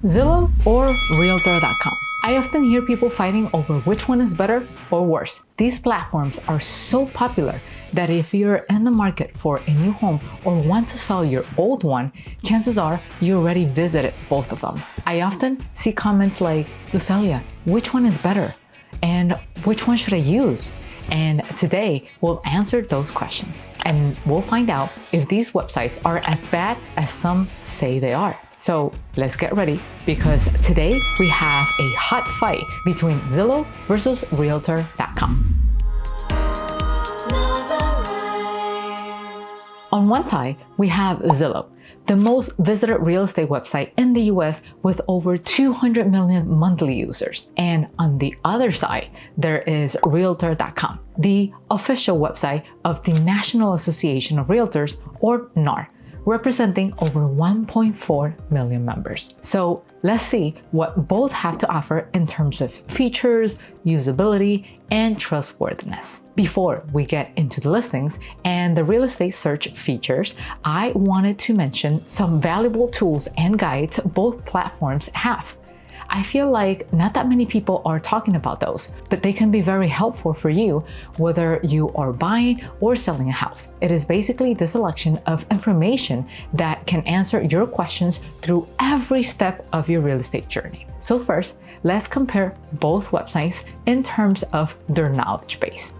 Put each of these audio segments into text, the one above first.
Zillow or realtor.com. I often hear people fighting over which one is better or worse. These platforms are so popular that if you're in the market for a new home or want to sell your old one, chances are you already visited both of them. I often see comments like, Lucelia, which one is better? And which one should I use? And today we'll answer those questions and we'll find out if these websites are as bad as some say they are. So let's get ready, because today we have a hot fight between Zillow versus realtor.com. On one side, we have Zillow, the most visited real estate website in the US with over 200 million monthly users. And on the other side, there is realtor.com, the official website of the National Association of Realtors, or NAR, representing over 1.4 million members. So let's see what both have to offer in terms of features, usability, and trustworthiness. Before we get into the listings and the real estate search features, I wanted to mention some valuable tools and guides both platforms have. I feel like not that many people are talking about those, but they can be very helpful for you whether you are buying or selling a house. It is basically the selection of information that can answer your questions through every step of your real estate journey. So first, let's compare both websites in terms of their knowledge base.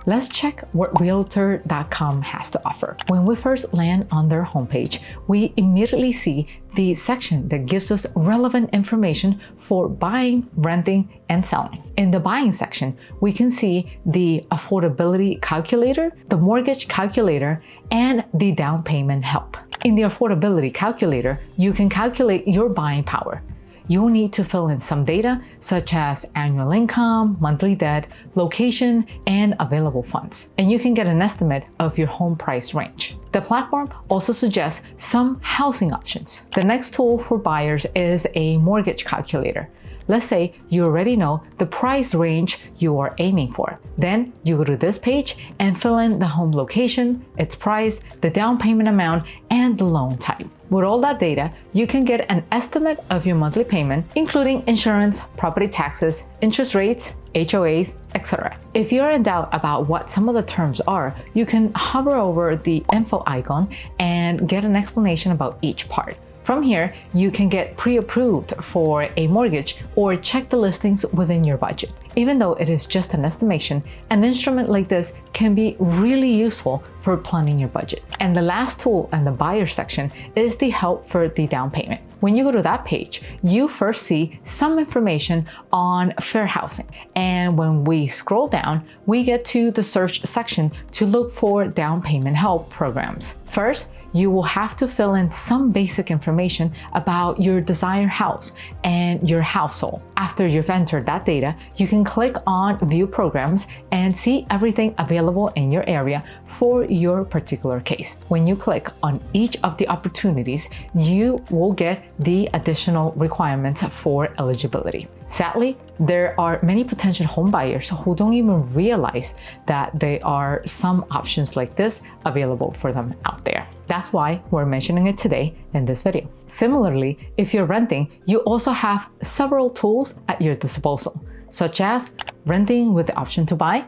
Let's check what realtor.com has to offer. When we first land on their homepage, we immediately see the section that gives us relevant information for buying, renting, and selling. In the buying section, we can see the affordability calculator, the mortgage calculator, and the down payment help. In the affordability calculator, you can calculate your buying power. You'll need to fill in some data such as annual income, monthly debt, location, and available funds. And you can get an estimate of your home price range. The platform also suggests some housing options. The next tool for buyers is a mortgage calculator. Let's say you already know the price range you are aiming for. Then you go to this page and fill in the home location, its price, the down payment amount, and the loan type. With all that data, you can get an estimate of your monthly payment, including insurance, property taxes, interest rates, HOAs, etc. If you're in doubt about what some of the terms are, you can hover over the info icon and get an explanation about each part. From here, you can get pre-approved for a mortgage or check the listings within your budget. Even though it is just an estimation, an instrument like this can be really useful for planning your budget. And the last tool in the buyer section is the help for the down payment. When you go to that page, you first see some information on fair housing. And when we scroll down, we get to the search section to look for down payment help programs. First, you will have to fill in some basic information about your desired house and your household. After you've entered that data, you can click on View Programs and see everything available in your area for your particular case. When you click on each of the opportunities, you will get the additional requirements for eligibility. Sadly, there are many potential home buyers who don't even realize that there are some options like this available for them out there. That's why we're mentioning it today in this video. Similarly, if you're renting, you also have several tools at your disposal, such as renting with the option to buy.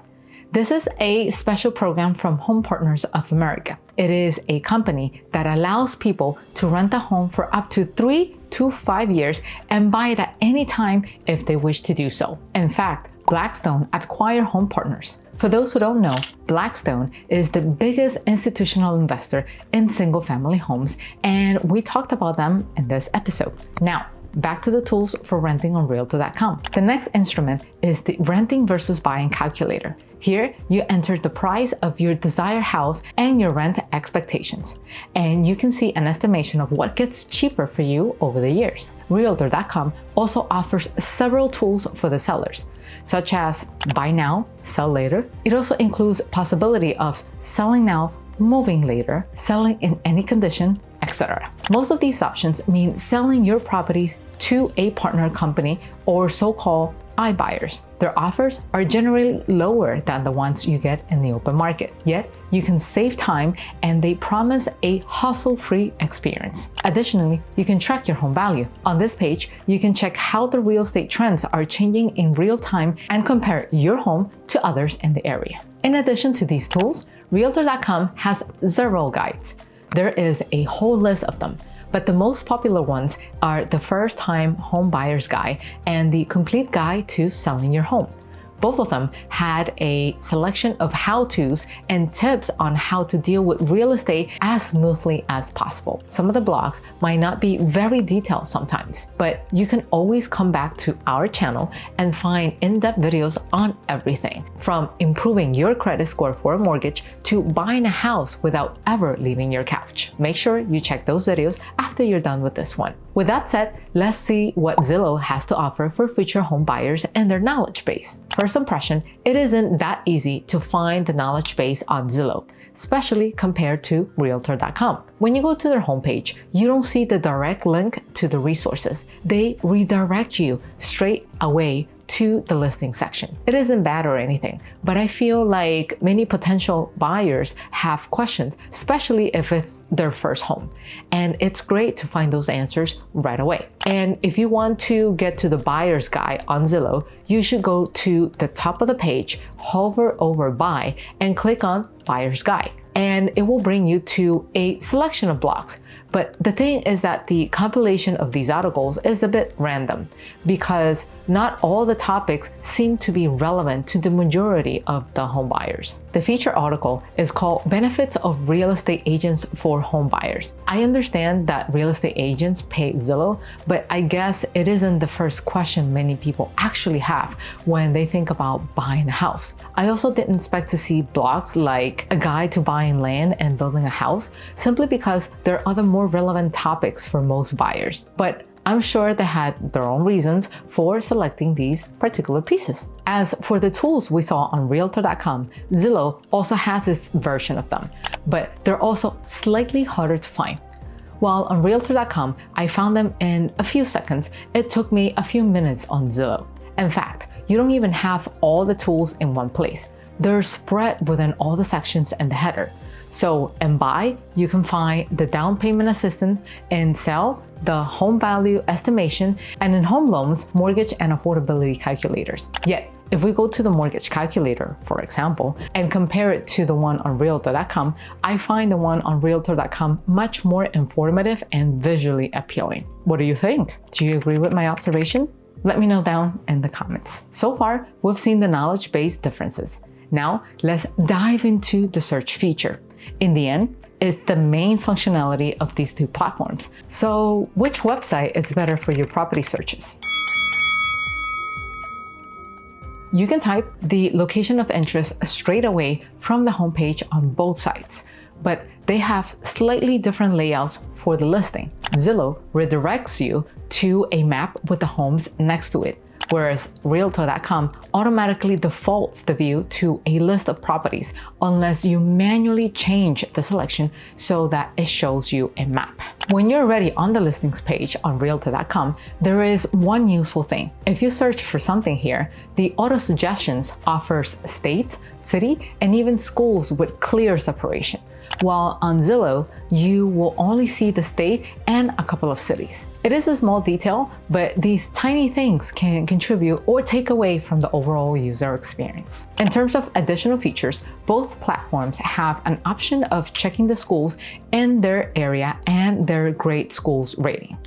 This is a special program from Home Partners of America. It is a company that allows people to rent a home for up to 3 to 5 years and buy it at any time if they wish to do so. In fact, Blackstone acquired Home Partners. For those who don't know, Blackstone is the biggest institutional investor in single-family homes, and we talked about them in this episode. Now, back to the tools for renting on realtor.com. The next instrument is the renting versus buying calculator. Here, you enter the price of your desired house and your rent expectations, and you can see an estimation of what gets cheaper for you over the years. Realtor.com also offers several tools for the sellers, such as buy now, sell later. It also includes possibility of selling now, moving later, selling in any condition, etc. Most of these options mean selling your properties to a partner company or so-called iBuyers. Their offers are generally lower than the ones you get in the open market, yet you can save time and they promise a hassle-free experience. Additionally, you can track your home value. On this page, you can check how the real estate trends are changing in real time and compare your home to others in the area. In addition to these tools, realtor.com has several guides. There is a whole list of them, but the most popular ones are the First-Time Home Buyer's Guide and the Complete Guide to Selling Your Home. Both of them had a selection of how-tos and tips on how to deal with real estate as smoothly as possible. Some of the blogs might not be very detailed sometimes, but you can always come back to our channel and find in-depth videos on everything, from improving your credit score for a mortgage to buying a house without ever leaving your couch. Make sure you check those videos after you're done with this one. With that said, let's see what Zillow has to offer for future home buyers and their knowledge base. First impression, it isn't that easy to find the knowledge base on Zillow, especially compared to realtor.com. When you go to their homepage, you don't see the direct link to the resources. They redirect you straight away to the listing section. It isn't bad or anything, but I feel like many potential buyers have questions, especially if it's their first home. And it's great to find those answers right away. And if you want to get to the buyer's guide on Zillow, you should go to the top of the page, hover over buy, and click on buyer's guide. And it will bring you to a selection of blogs. But the thing is that the compilation of these articles is a bit random because not all the topics seem to be relevant to the majority of the home buyers. The feature article is called Benefits of Real Estate Agents for Home Buyers. I understand that real estate agents pay Zillow, but I guess it isn't the first question many people actually have when they think about buying a house. I also didn't expect to see blogs like a guide to buying land and building a house, simply because there are other more relevant topics for most buyers. But I'm sure they had their own reasons for selecting these particular pieces. As for the tools we saw on realtor.com, Zillow also has its version of them, but they're also slightly harder to find. While on realtor.com, I found them in a few seconds, it took me a few minutes on Zillow. In fact, you don't even have all the tools in one place. They're spread within all the sections in the header. So in Buy, you can find the down payment assistance, in Sell, the home value estimation, and in Home Loans, mortgage and affordability calculators. Yet, if we go to the mortgage calculator, for example, and compare it to the one on realtor.com, I find the one on realtor.com much more informative and visually appealing. What do you think? Do you agree with my observation? Let me know down in the comments. So far, we've seen the knowledge base differences. Now, let's dive into the search feature. In the end, it's the main functionality of these two platforms. So, which website is better for your property searches? You can type the location of interest straight away from the homepage on both sites, but they have slightly different layouts for the listing. Zillow redirects you to a map with the homes next to it, whereas realtor.com automatically defaults the view to a list of properties unless you manually change the selection so that it shows you a map. When you're already on the listings page on realtor.com, there is one useful thing. If you search for something here, the auto suggestions offers state, city, and even schools with clear separation. While on Zillow, you will only see the state and a couple of cities. It is a small detail, but these tiny things can contribute or take away from the overall user experience. In terms of additional features, both platforms have an option of checking the schools in their area and their great schools rating.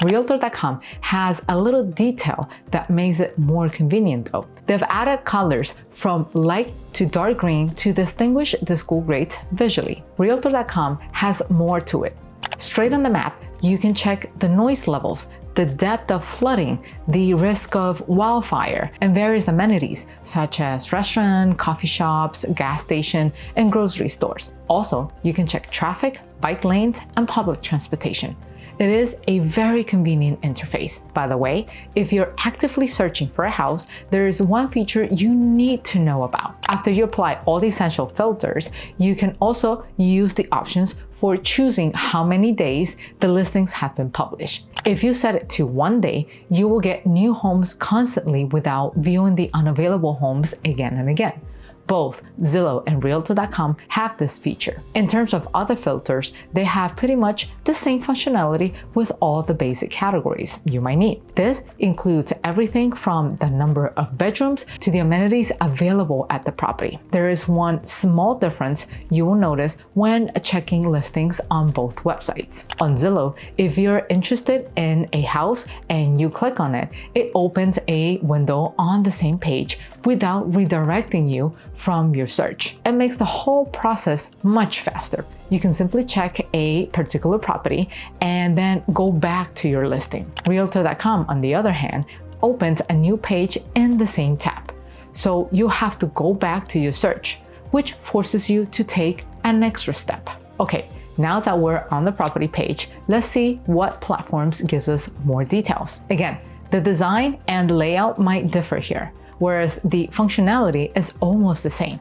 Realtor.com has a little detail that makes it more convenient though. They've added colors from light to dark green to distinguish the school grades visually. Realtor.com has more to it. Straight on the map, you can check the noise levels, the depth of flooding, the risk of wildfire, and various amenities such as restaurant, coffee shops, gas station, and grocery stores. Also, you can check traffic, bike lanes, and public transportation. It is a very convenient interface. By the way, if you're actively searching for a house, there is one feature you need to know about. After you apply all the essential filters, you can also use the options for choosing how many days the listings have been published. If you set it to 1 day, you will get new homes constantly without viewing the unavailable homes again and again. Both Zillow and realtor.com have this feature. In terms of other filters, they have pretty much the same functionality with all the basic categories you might need. This includes everything from the number of bedrooms to the amenities available at the property. There is one small difference you will notice when checking listings on both websites. On Zillow, if you're interested in a house and you click on it, it opens a window on the same page without redirecting you from your search. It makes the whole process much faster. You can simply check a particular property and then go back to your listing. Realtor.com, on the other hand, opens a new page in the same tab. So you have to go back to your search, which forces you to take an extra step. Okay, now that we're on the property page, let's see what platforms gives us more details. Again, the design and layout might differ here, whereas the functionality is almost the same.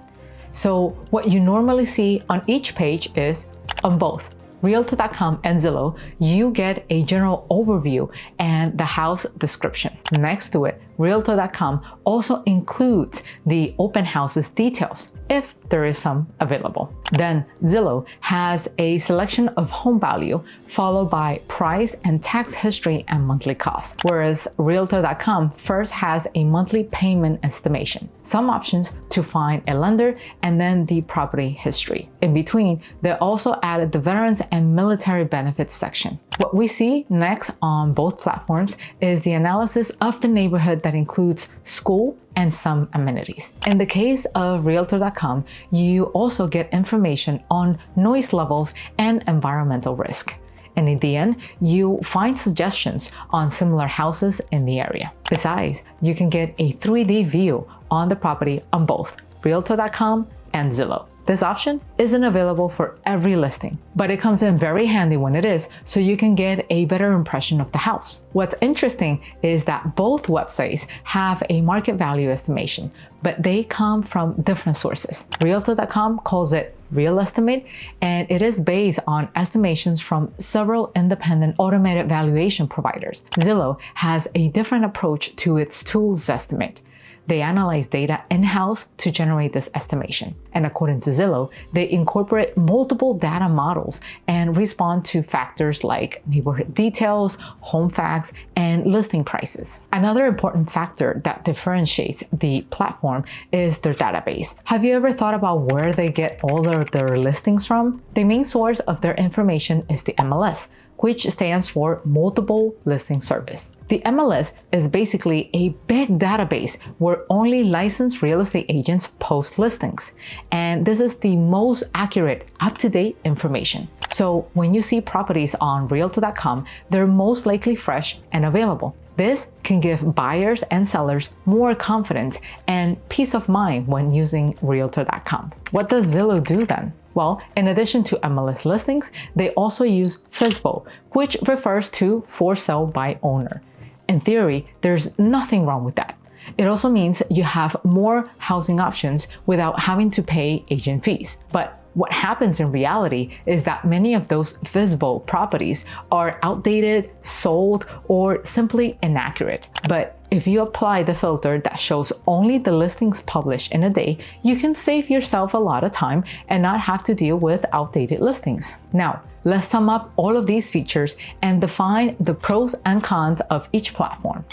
So what you normally see on each page is, on both Realtor.com and Zillow, you get a general overview and the house description. Next to it, Realtor.com also includes the open houses details, if there is some available. Then Zillow has a selection of home value followed by price and tax history and monthly cost, whereas Realtor.com first has a monthly payment estimation, some options to find a lender, and then the property history. In between, they also added the veterans and military benefits section. What we see next on both platforms is the analysis of the neighborhood that includes school and some amenities. In the case of Realtor.com, you also get information on noise levels and environmental risk. And in the end, you find suggestions on similar houses in the area. Besides, you can get a 3D view on the property on both Realtor.com and Zillow. This option isn't available for every listing, but it comes in very handy when it is, so you can get a better impression of the house. What's interesting is that both websites have a market value estimation, but they come from different sources. Realtor.com calls it Real Estimate, and it is based on estimations from several independent automated valuation providers. Zillow has a different approach to its tools estimate. They analyze data in-house to generate this estimation. And according to Zillow, they incorporate multiple data models and respond to factors like neighborhood details, home facts, and listing prices. Another important factor that differentiates the platform is their database. Have you ever thought about where they get all of their listings from? The main source of their information is the MLS, which stands for Multiple Listing Service. The MLS is basically a big database where only licensed real estate agents post listings. And this is the most accurate, up-to-date information. So when you see properties on Realtor.com, they're most likely fresh and available. This can give buyers and sellers more confidence and peace of mind when using Realtor.com. What does Zillow do then? Well, in addition to MLS listings, they also use FSBO, which refers to for sale by owner. In theory, there's nothing wrong with that. It also means you have more housing options without having to pay agent fees. But what happens in reality is that many of those FSBO properties are outdated, sold, or simply inaccurate. But if you apply the filter that shows only the listings published in a day, you can save yourself a lot of time and not have to deal with outdated listings. Now, let's sum up all of these features and define the pros and cons of each platform.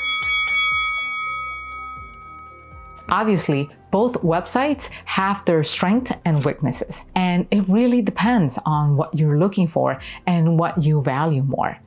Obviously, both websites have their strengths and weaknesses, and it really depends on what you're looking for and what you value more.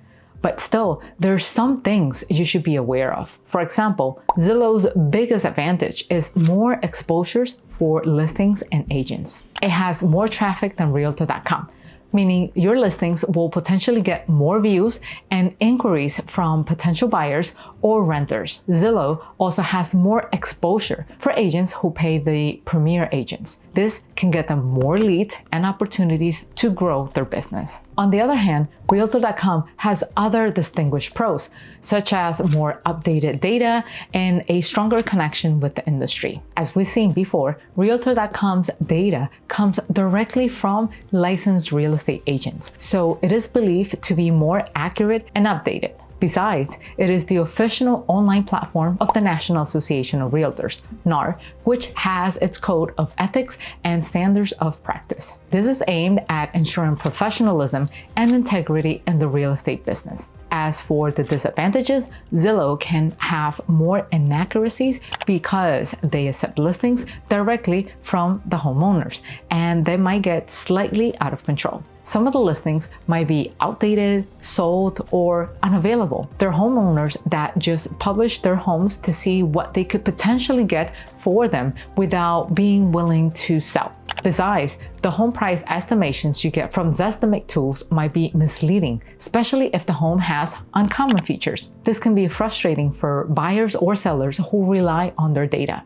But still, there's some things you should be aware of. For example, Zillow's biggest advantage is more exposures for listings and agents. It has more traffic than Realtor.com, meaning your listings will potentially get more views and inquiries from potential buyers or renters. Zillow also has more exposure for agents who pay the premier agents. This can get them more leads and opportunities to grow their business. On the other hand, realtor.com has other distinguished pros, such as more updated data and a stronger connection with the industry. As we've seen before, realtor.com's data comes directly from licensed real estate agents, so it is believed to be more accurate and updated. Besides, it is the official online platform of the National Association of Realtors, NAR, which has its code of ethics and standards of practice. This is aimed at ensuring professionalism and integrity in the real estate business. As for the disadvantages, Zillow can have more inaccuracies because they accept listings directly from the homeowners, and they might get slightly out of control. Some of the listings might be outdated, sold, or unavailable. They're homeowners that just publish their homes to see what they could potentially get for them without being willing to sell. Besides, the home price estimations you get from Zestimate tools might be misleading, especially if the home has uncommon features. This can be frustrating for buyers or sellers who rely on their data,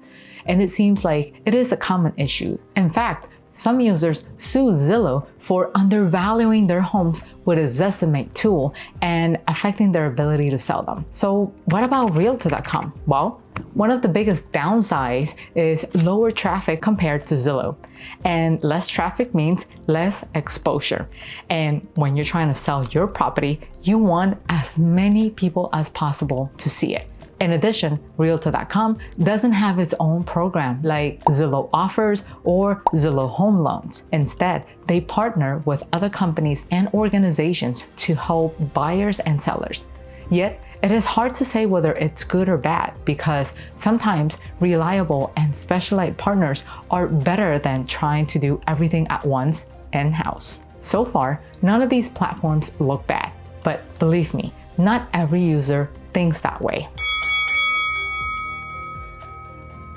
and it seems like it is a common issue. In fact, some users sue Zillow for undervaluing their homes with a Zestimate tool and affecting their ability to sell them. So what about realtor.com? Well, one of the biggest downsides is lower traffic compared to Zillow. And less traffic means less exposure. And when you're trying to sell your property, you want as many people as possible to see it. In addition, realtor.com doesn't have its own program like Zillow Offers or Zillow Home Loans. Instead, they partner with other companies and organizations to help buyers and sellers. Yet, it is hard to say whether it's good or bad because sometimes reliable and specialized partners are better than trying to do everything at once in-house. So far, none of these platforms look bad, but believe me, not every user thinks that way.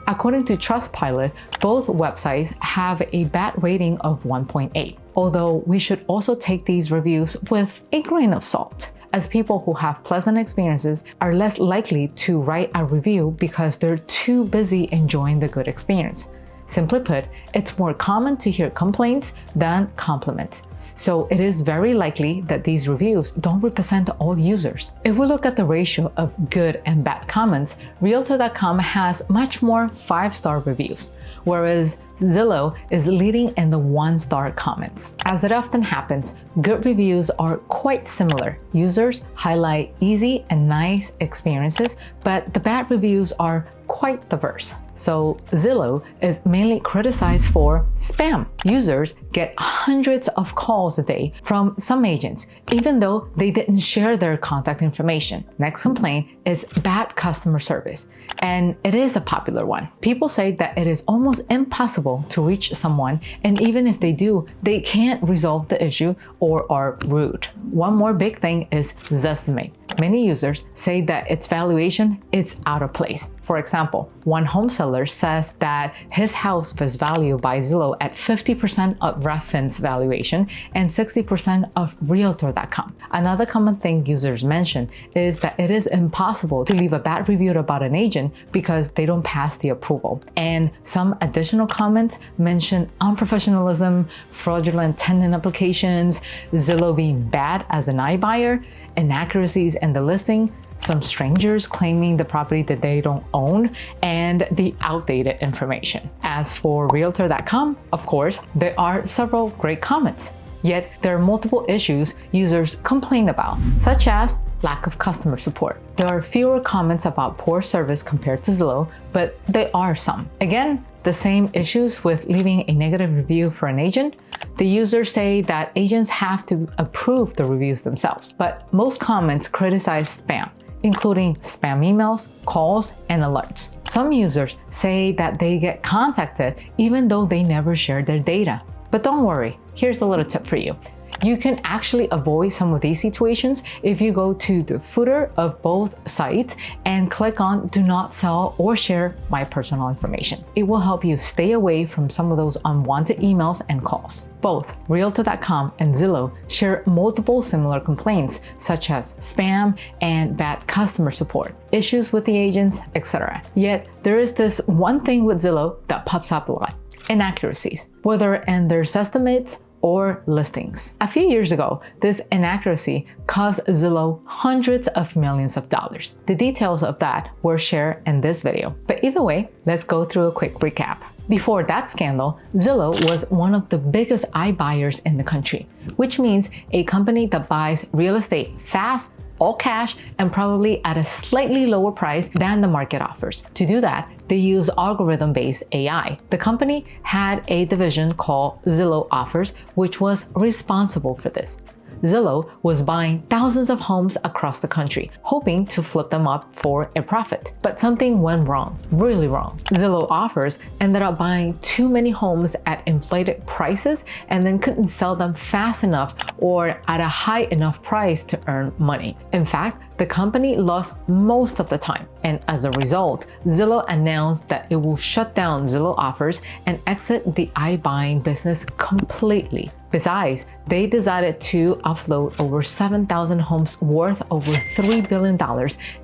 According to Trustpilot, both websites have a bad rating of 1.8, although we should also take these reviews with a grain of salt, as people who have pleasant experiences are less likely to write a review because they're too busy enjoying the good experience. Simply put, it's more common to hear complaints than compliments. So it is very likely that these reviews don't represent all users. If we look at the ratio of good and bad comments, realtor.com has much more 5-star reviews, whereas Zillow is leading in the 1-star comments. As it often happens, good reviews are quite similar. Users highlight easy and nice experiences, but the bad reviews are quite diverse. So Zillow is mainly criticized for spam. Users get hundreds of calls a day from some agents, even though they didn't share their contact information. Next complaint is bad customer service, and it is a popular one. People say that it is almost impossible to reach someone, and even if they do, they can't resolve the issue or are rude. One more big thing is Zestimate. Many users say that its valuation is out of place. For example, one home seller says that his house was valued by Zillow at 50% of Redfin's valuation and 60% of realtor.com. Another common thing users mention is that it is impossible to leave a bad review about an agent because they don't pass the approval. And some additional comments mention unprofessionalism, fraudulent tenant applications, Zillow being bad as an iBuyer, inaccuracies in the listing, some strangers claiming the property that they don't own, and the outdated information. As for realtor.com, of course, there are several great comments. Yet there are multiple issues users complain about, such as lack of customer support. There are fewer comments about poor service compared to Zillow, but there are some. Again, the same issues with leaving a negative review for an agent. The users say that agents have to approve the reviews themselves, but most comments criticize spam, including spam emails, calls, and alerts. Some users say that they get contacted even though they never shared their data. But don't worry, here's a little tip for you. You can actually avoid some of these situations if you go to the footer of both sites and click on Do Not Sell or Share My Personal Information. It will help you stay away from some of those unwanted emails and calls. Both realtor.com and Zillow share multiple similar complaints, such as spam and bad customer support, issues with the agents, etc. Yet, there is this one thing with Zillow that pops up a lot: inaccuracies, whether in their estimates or listings. A few years ago, this inaccuracy cost Zillow hundreds of millions of dollars. The details of that were shared in this video. But either way, let's go through a quick recap. Before that scandal, Zillow was one of the biggest iBuyers in the country, which means a company that buys real estate fast, all cash, and probably at a slightly lower price than the market offers. To do that, they use algorithm-based AI. The company had a division called Zillow Offers, which was responsible for this. Zillow was buying thousands of homes across the country, hoping to flip them up for a profit. But something went wrong, really wrong. Zillow Offers ended up buying too many homes at inflated prices and then couldn't sell them fast enough or at a high enough price to earn money. In fact, the company lost most of the time, and as a result, Zillow announced that it will shut down Zillow Offers and exit the iBuying business completely. Besides, they decided to offload over 7,000 homes worth over $3 billion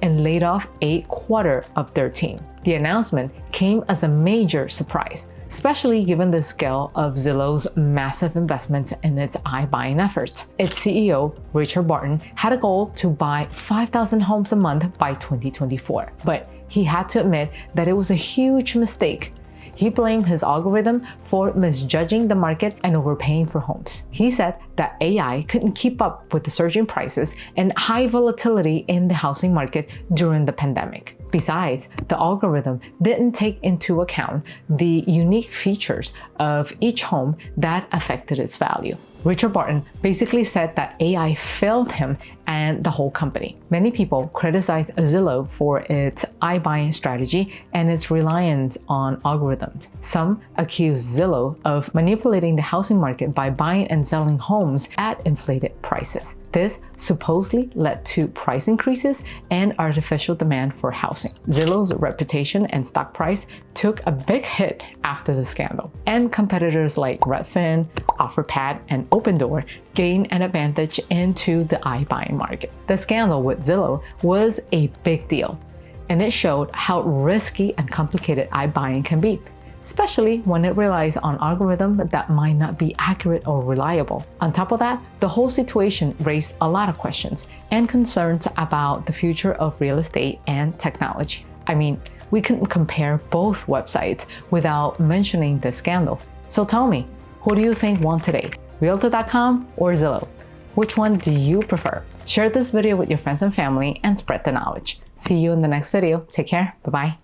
and laid off a quarter of their team. The announcement came as a major surprise, especially given the scale of Zillow's massive investments in its iBuying efforts. Its CEO, Richard Barton, had a goal to buy 5,000 homes a month by 2024, but he had to admit that it was a huge mistake. He blamed his algorithm for misjudging the market and overpaying for homes. He said that AI couldn't keep up with the surging prices and high volatility in the housing market during the pandemic. Besides, the algorithm didn't take into account the unique features of each home that affected its value. Richard Barton basically said that AI failed him and the whole company. Many people criticize Zillow for its iBuying strategy and its reliance on algorithms. Some accuse Zillow of manipulating the housing market by buying and selling homes at inflated prices. This supposedly led to price increases and artificial demand for housing. Zillow's reputation and stock price took a big hit after the scandal, and competitors like Redfin, OfferPad, and Opendoor gained an advantage into the iBuying market. The scandal with Zillow was a big deal, and it showed how risky and complicated iBuying can be, especially when it relies on algorithms that might not be accurate or reliable. On top of that, the whole situation raised a lot of questions and concerns about the future of real estate and technology. I mean, we couldn't compare both websites without mentioning the scandal. So tell me, who do you think won today? Realtor.com or Zillow? Which one do you prefer? Share this video with your friends and family and spread the knowledge. See you in the next video. Take care. Bye-bye.